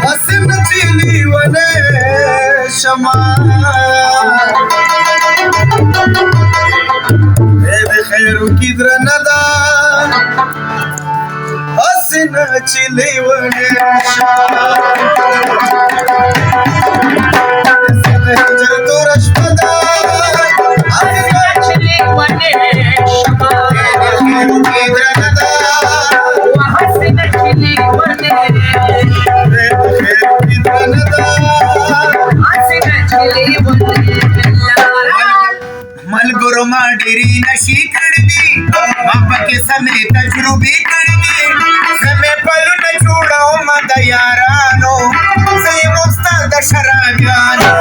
حسن چیلی ونه شما د خیرو کی درندا حسن چیلی ونه شما ملګرو ما ډېرې نشي کړې دي ما پکې سمې تجربې کړې دي سمې پلونه جوړوم د یارانو زه یم استاد د شرابیانو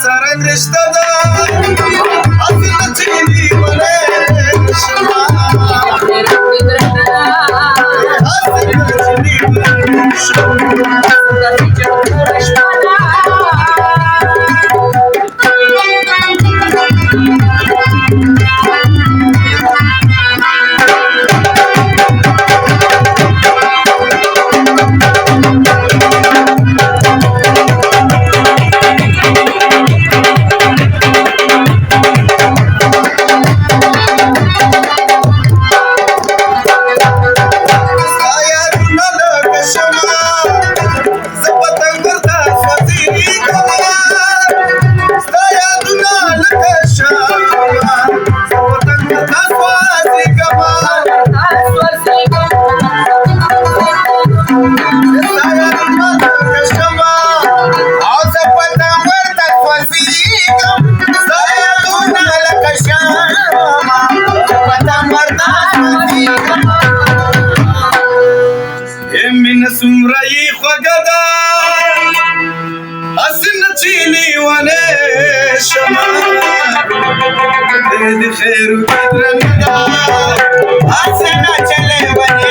سرنگ رشتہ دا حسن چیلی ونه شما حسن چیلی ونه شما من سمرئی خوگدا حسن چیلی ونه شما دید خیر بدرنگا حسن چلے ونه